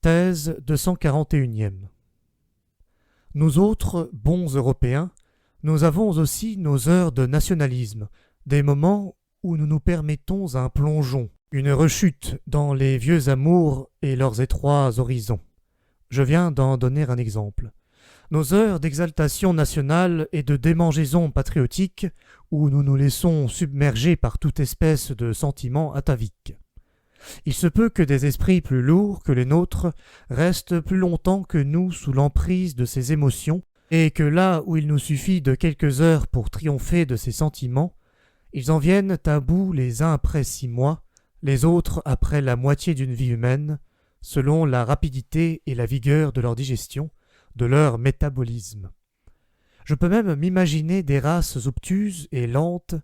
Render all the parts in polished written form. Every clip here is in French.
Thèse 241. Nous autres, bons Européens, nous avons aussi nos heures de nationalisme, des moments où nous nous permettons un plongeon, une rechute dans les vieux amours et leurs étroits horizons. Je viens d'en donner un exemple. Nos heures d'exaltation nationale et de démangeaison patriotique, où nous nous laissons submerger par toute espèce de sentiments ataviques. Il se peut que des esprits plus lourds que les nôtres restent plus longtemps que nous sous l'emprise de ces émotions, et que là où il nous suffit de quelques heures pour triompher de ces sentiments, ils en viennent à bout les uns après 6 mois, les autres après la moitié d'une vie humaine, selon la rapidité et la vigueur de leur digestion, de leur métabolisme. Je peux même m'imaginer des races obtuses et lentes,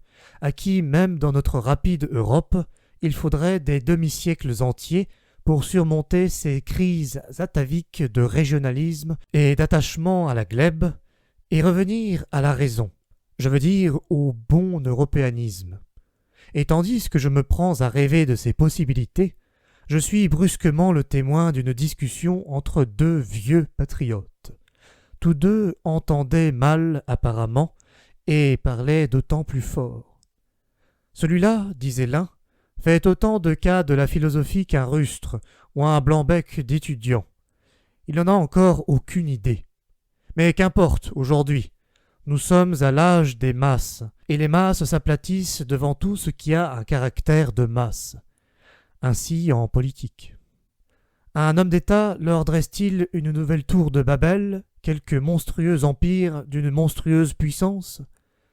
à qui même dans notre rapide Europe, il faudrait des demi-siècles entiers pour surmonter ces crises ataviques de régionalisme et d'attachement à la glèbe, et revenir à la raison, je veux dire au bon européanisme. Et tandis que je me prends à rêver de ces possibilités, je suis brusquement le témoin d'une discussion entre deux vieux patriotes. Tous deux entendaient mal apparemment, et parlaient d'autant plus fort. Celui-là, disait l'un, fait autant de cas de la philosophie qu'un rustre ou un blanc-bec d'étudiant. Il n'en a encore aucune idée. Mais qu'importe, aujourd'hui. Nous sommes à l'âge des masses, et les masses s'aplatissent devant tout ce qui a un caractère de masse. Ainsi en politique. Un homme d'État leur dresse-t-il une nouvelle tour de Babel, quelque monstrueux empire d'une monstrueuse puissance?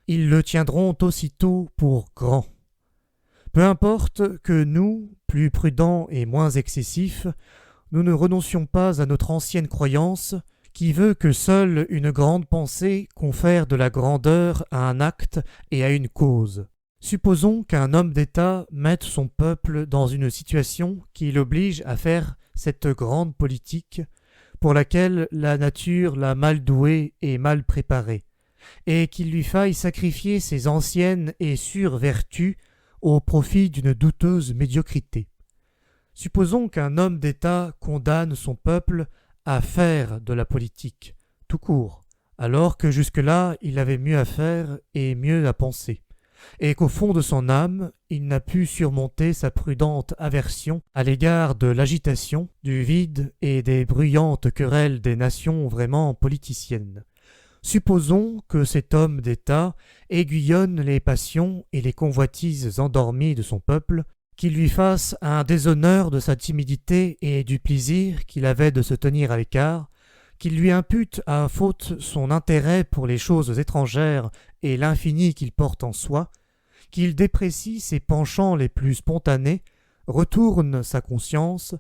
Ils le tiendront aussitôt pour grand. Peu importe que nous, plus prudents et moins excessifs, nous ne renoncions pas à notre ancienne croyance qui veut que seule une grande pensée confère de la grandeur à un acte et à une cause. Supposons qu'un homme d'État mette son peuple dans une situation qui l'oblige à faire cette grande politique pour laquelle la nature l'a mal doué et mal préparé, et qu'il lui faille sacrifier ses anciennes et sûres vertus au profit d'une douteuse médiocrité. Supposons qu'un homme d'État condamne son peuple à faire de la politique, tout court, alors que jusque-là il avait mieux à faire et mieux à penser, et qu'au fond de son âme il n'a pu surmonter sa prudente aversion à l'égard de l'agitation, du vide et des bruyantes querelles des nations vraiment politiciennes. Supposons que cet homme d'État aiguillonne les passions et les convoitises endormies de son peuple, qu'il lui fasse un déshonneur de sa timidité et du plaisir qu'il avait de se tenir à l'écart, qu'il lui impute à faute son intérêt pour les choses étrangères et l'infini qu'il porte en soi, qu'il déprécie ses penchants les plus spontanés, retourne sa conscience,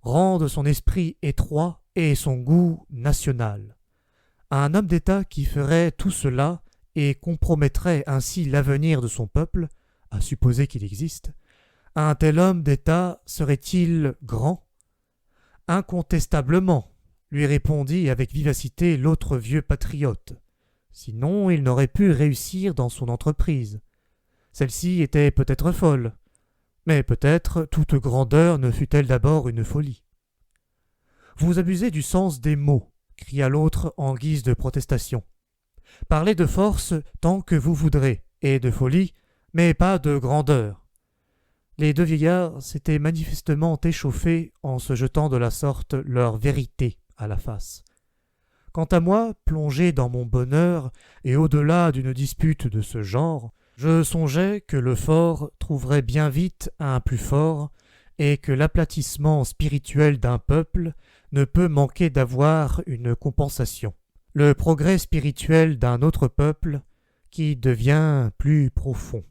rende son esprit étroit et son goût national. Un homme d'État qui ferait tout cela et compromettrait ainsi l'avenir de son peuple, à supposer qu'il existe, un tel homme d'État serait-il grand? Incontestablement, lui répondit avec vivacité l'autre vieux patriote. Sinon, il n'aurait pu réussir dans son entreprise. Celle-ci était peut-être folle, mais peut-être toute grandeur ne fut-elle d'abord une folie. Vous abusez du sens des mots, cria l'autre en guise de protestation. Parlez de force tant que vous voudrez, et de folie, mais pas de grandeur. Les deux vieillards s'étaient manifestement échauffés en se jetant de la sorte leur vérité à la face. Quant à moi, plongé dans mon bonheur et au-delà d'une dispute de ce genre, je songeais que le fort trouverait bien vite un plus fort et que l'aplatissement spirituel d'un peuple ne peut manquer d'avoir une compensation. Le progrès spirituel d'un autre peuple qui devient plus profond.